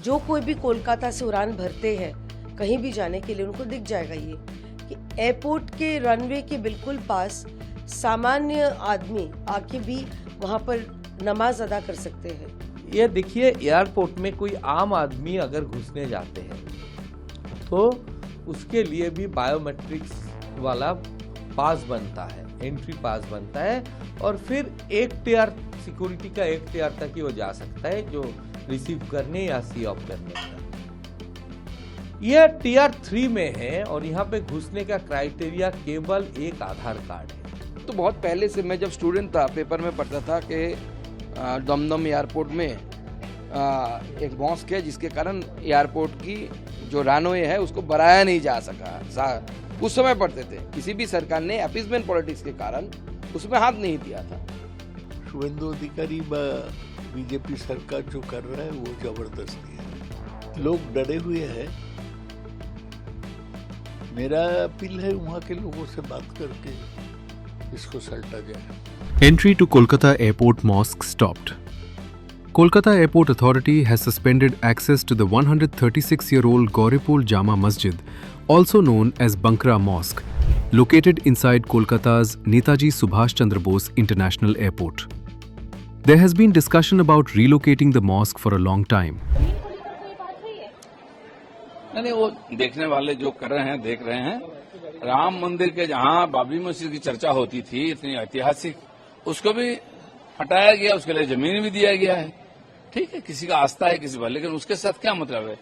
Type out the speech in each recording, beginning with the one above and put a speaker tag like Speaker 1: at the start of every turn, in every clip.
Speaker 1: जो कोई भी कोलकाता से उड़ान भरते हैं कहीं भी जाने के लिए उनको दिख जाएगा ये कि एयरपोर्ट के रनवे के बिल्कुल पास सामान्य आदमी आके भी वहाँ पर नमाज अदा कर सकते हैं।
Speaker 2: ये देखिए, एयरपोर्ट में कोई आम आदमी अगर घुसने जाते हैं तो उसके लिए भी बायोमेट्रिक्स वाला पास बनता है, एंट्री पास बनता है, और फिर एक टीआर सिक्योरिटी का एक टीआर तक ही वो जा सकता है जो रिसीव करने या सी ऑफ करने का। यह टीआर 3 में है और यहाँ पे घुसने का क्राइटेरिया केवल एक आधार कार्ड है।
Speaker 3: तो बहुत पहले से मैं जब स्टूडेंट था पेपर में पढ़ता था कि दमदम एयरपोर्ट में एक मॉस्क है जिसके कारण एयरपोर्ट की जो रनवे है उसको बढ़ाया नहीं जा सका। उस समय पढ़ते थे, किसी भी सरकार ने अपीजमेंट पॉलिटिक्स के कारण उसमें हाथ नहीं दिया था।
Speaker 4: शुभेंदु अधिकारी बीजेपी सरकार जो कर रहा है वो जबरदस्ती है, लोग डरे हुए हैं। मेरा अपील है वहाँ के लोगों से बात करके इसको सल्टा जाए।
Speaker 5: Entry to Kolkata Airport Mosque stopped. Kolkata Airport Authority has suspended access to the 136-year-old Gauripur Jama Masjid, also known as Bankra Mosque, located inside Kolkata's Netaji Subhash Chandra Bose International Airport. There has been discussion about relocating the mosque for a long time.
Speaker 3: नहीं, वो देखने वाले जो कर रहे हैं देख रहे हैं। राम मंदिर के जहां बाबरी मस्जिद की चर्चा होती थी इतनी ऐतिहासिक, उसको भी हटाया गया, उसके लिए जमीन भी दिया गया है। ठीक है, किसी का आस्था है किसी पर, लेकिन उसके साथ क्या मतलब है?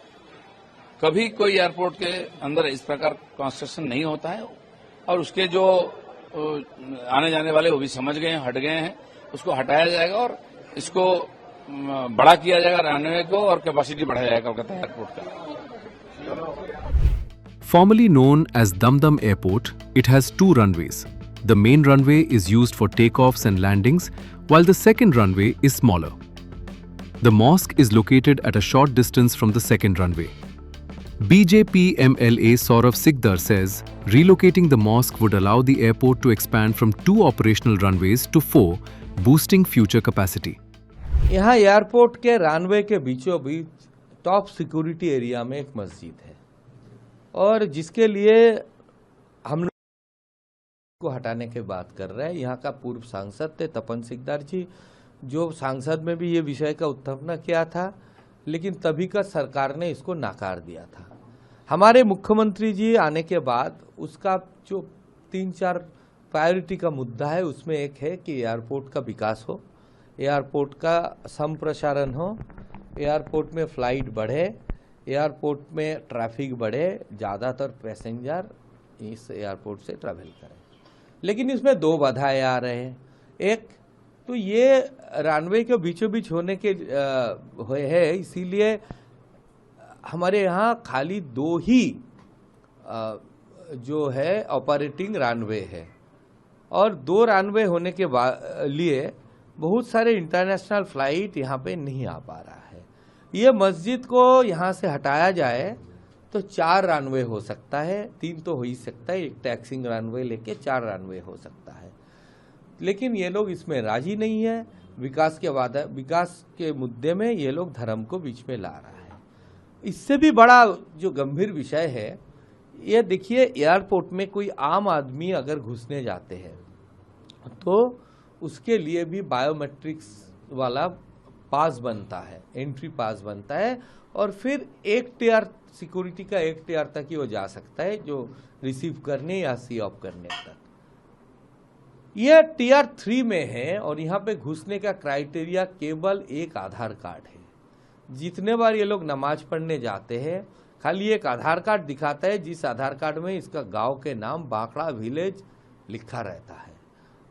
Speaker 3: कभी कोई एयरपोर्ट के अंदर इस प्रकार कंस्ट्रक्शन नहीं होता है, और उसके जो आने जाने वाले वो भी समझ गए हैं, हट गए हैं। उसको हटाया जाएगा और इसको बड़ा किया जाएगा रनवे को, और कैपेसिटी बढ़ाया जाएगा कोलकाता एयरपोर्ट का।
Speaker 5: Formerly known as Damdam Airport, it has two runways. The main runway is used for takeoffs and landings, while the second runway is smaller. The mosque is located at a short distance from the second runway. BJP MLA Saurav Sikdar says relocating the mosque would allow the airport to expand from 2 operational runways to 4, boosting future capacity.
Speaker 2: यहाँ airport के runway के बीचों बीच top security area में एक मस्जिद है, और जिसके लिए हम लोग को हटाने की बात कर रहे हैं। यहाँ का पूर्व सांसद थे तपन सिकदार जी, जो सांसद में भी ये विषय का उत्थापन किया था, लेकिन तभी का सरकार ने इसको नाकार दिया था। हमारे मुख्यमंत्री जी आने के बाद उसका जो 3-4 प्रायोरिटी का मुद्दा है, उसमें एक है कि एयरपोर्ट का विकास हो, एयरपोर्ट का संप्रसारण हो, एयरपोर्ट में फ्लाइट बढ़े, एयरपोर्ट में ट्रैफिक बढ़े, ज़्यादातर पैसेंजर इस एयरपोर्ट से ट्रैवल करें। लेकिन इसमें 2 बाधाएं आ रहे हैं। एक तो ये रनवे के बीचों बीच होने के है, इसीलिए हमारे यहाँ खाली 2 ही जो है ऑपरेटिंग रनवे है, और 2 रनवे होने के लिए बहुत सारे इंटरनेशनल फ्लाइट यहाँ पे नहीं आ पा रहा है। ये मस्जिद को यहाँ से हटाया जाए तो 4 रनवे हो सकता है, 3 तो हो ही सकता है, एक टैक्सिंग रनवे लेके 4 रनवे हो सकता है। लेकिन ये लोग इसमें राजी नहीं है। विकास के मुद्दे में ये लोग धर्म को बीच में ला रहा है। इससे भी बड़ा जो गंभीर विषय है, ये देखिए, एयरपोर्ट में कोई आम आदमी अगर घुसने जाते हैं तो उसके लिए भी बायोमेट्रिक्स वाला पास बनता है, एंट्री पास बनता है, और फिर एक टीआर सिक्योरिटी का एक टीआर तक ही वो जा सकता है जो रिसीव करने या सी ऑफ करने तक। यह टीआर 3 में है और यहाँ पे घुसने का क्राइटेरिया केवल एक आधार कार्ड है। जितने बार ये लोग नमाज पढ़ने जाते हैं, खाली एक आधार कार्ड दिखाता है, जिस आधार कार्ड में इसका गांव के नाम बाकड़ा विलेज लिखा रहता है,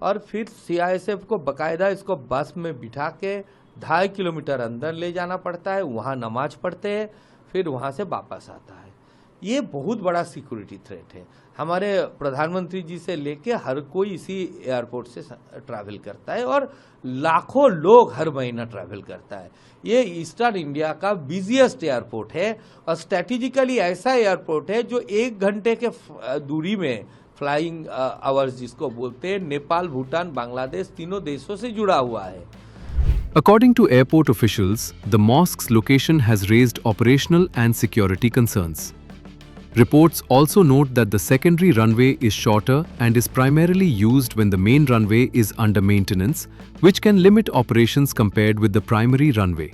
Speaker 2: और फिर सीआईएसएफ को बकायदा इसको बस में बिठा के 2.5 किलोमीटर अंदर ले जाना पड़ता है, वहाँ नमाज पढ़ते हैं, फिर वहाँ से वापस आता है। ये बहुत बड़ा सिक्योरिटी थ्रेट है। हमारे प्रधानमंत्री जी से लेके हर कोई इसी एयरपोर्ट से ट्रैवल करता है, और लाखों लोग हर महीना ट्रैवल करता है। ये ईस्टर्न इंडिया का बिजिएस्ट एयरपोर्ट है, और स्ट्रेटेजिकली ऐसा एयरपोर्ट है जो 1 घंटे के दूरी में फ्लाइंग आवर्स जिसको बोलते हैं, नेपाल, भूटान, बांग्लादेश तीनों देशों से जुड़ा हुआ है।
Speaker 5: According to airport officials, the mosque's location has raised operational and security concerns. Reports also note that the secondary runway is shorter and is primarily used when the main runway is under maintenance, which can limit operations compared with the primary runway.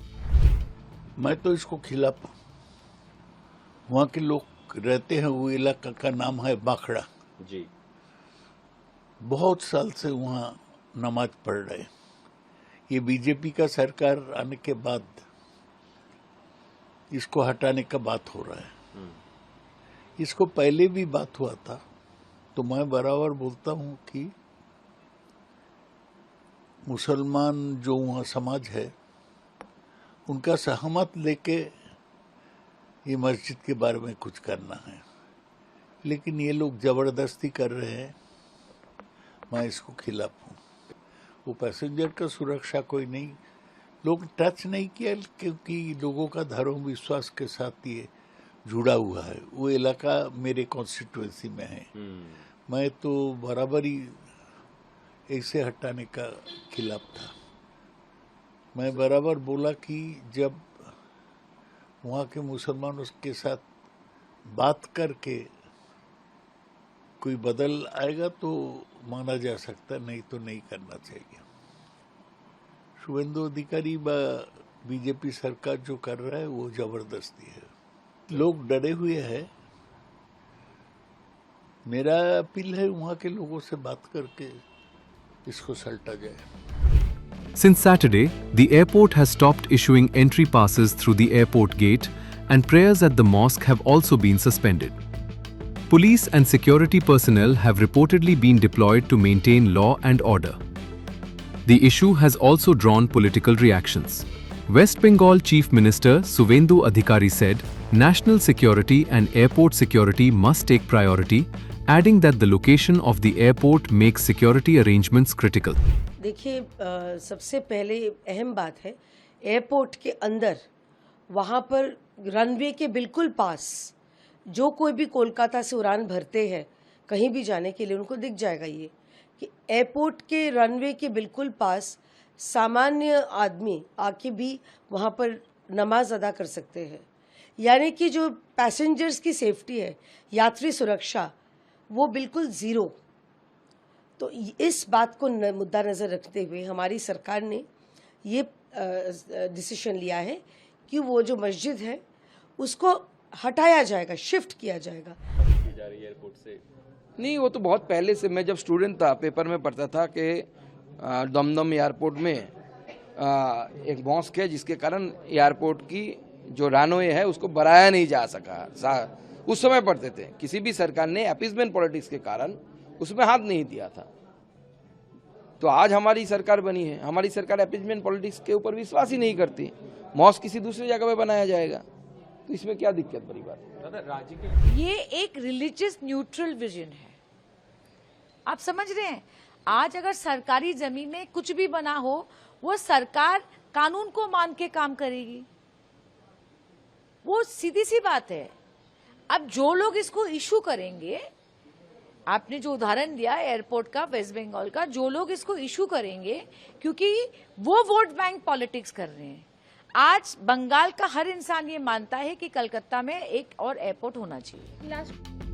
Speaker 4: मैं तो इसको खिलाफ हूँ। वहाँ के लोग रहते हैं, वो इलाका का नाम है बाखड़ा जी। बहुत साल से वहाँ नमाज पढ़ रहे हैं। ये बीजेपी का सरकार आने के बाद इसको हटाने का बात हो रहा है। इसको पहले भी बात हुआ था, तो मैं बराबर बोलता हूँ कि मुसलमान जो वहाँ समाज है उनका सहमत लेके ये मस्जिद के बारे में कुछ करना है, लेकिन ये लोग जबरदस्ती कर रहे हैं। मैं इसको खिलाफ हूँ। वो पैसेंजर का सुरक्षा कोई नहीं, लोग टच नहीं किया क्योंकि लोगों का धर्म विश्वास के साथ ये जुड़ा हुआ है। वो इलाका मेरे कॉन्स्टिट्यूएंसी में है। मैं तो बराबर ही ऐसे हटाने का खिलाफ था। मैं बराबर बोला कि जब वहाँ के मुसलमानों के साथ बात करके कोई बदल आएगा तो माना जा सकता, नहीं तो नहीं करना चाहिए। शुभेंदु अधिकारी बीजेपी सरकार जो कर रहा है वो जबरदस्ती है। लोग डरे हुए हैं। मेरा अपील है वहाँ के लोगों से बात करके इसको सल्टा जाए।
Speaker 5: Since Saturday, the airport has stopped issuing entry passes through the airport gate and prayers at the mosque have also been suspended. Police and security personnel have reportedly been deployed to maintain law and order. The issue has also drawn political reactions. West Bengal Chief Minister Suvendu Adhikari said, national security and airport security must take priority, adding that the location of the airport makes security arrangements critical.
Speaker 1: देखिए, सबसे पहले अहम बात है, airport के अंदर वहाँ पर रनवे के बिल्कुल पास जो कोई भी कोलकाता से उड़ान भरते हैं कहीं भी जाने के लिए उनको दिख जाएगा ये कि एयरपोर्ट के रनवे के बिल्कुल पास सामान्य आदमी आके भी वहाँ पर नमाज अदा कर सकते हैं। यानी कि जो पैसेंजर्स की सेफ्टी है, यात्री सुरक्षा, वो बिल्कुल ज़ीरो। तो इस बात को मुद्दा नज़र रखते हुए हमारी सरकार ने ये डिसीजन लिया है कि वो जो मस्जिद है उसको हटाया जाएगा, शिफ्ट किया जाएगा।
Speaker 6: एयरपोर्ट से नहीं, वो तो बहुत पहले से, मैं जब स्टूडेंट था पेपर में पढ़ता था कि दमदम एयरपोर्ट में एक मॉस्क है जिसके कारण एयरपोर्ट की जो रनवे है उसको बढ़ाया नहीं जा सका। उस समय पढ़ते थे। किसी भी सरकार ने अपीजमेंट पॉलिटिक्स के कारण उसमें हाथ नहीं दिया था। तो आज हमारी सरकार बनी है, हमारी सरकार अपीजमेंट पॉलिटिक्स के ऊपर विश्वास ही नहीं करती। मॉस्क किसी दूसरी जगह पे बनाया जाएगा तो इसमें क्या दिक्कत बड़ी बात है?
Speaker 7: ये एक रिलीजियस न्यूट्रल विजन है, आप समझ रहे हैं। आज अगर सरकारी जमीन में कुछ भी बना हो, वो सरकार कानून को मान के काम करेगी, वो सीधी सी बात है। अब जो लोग इसको इशू करेंगे, आपने जो उदाहरण दिया एयरपोर्ट का, वेस्ट बंगाल का, जो लोग इसको इशू करेंगे क्योंकि वो वोट बैंक पॉलिटिक्स कर रहे हैं। आज बंगाल का हर इंसान ये मानता है कि कलकत्ता में एक और एयरपोर्ट होना चाहिए।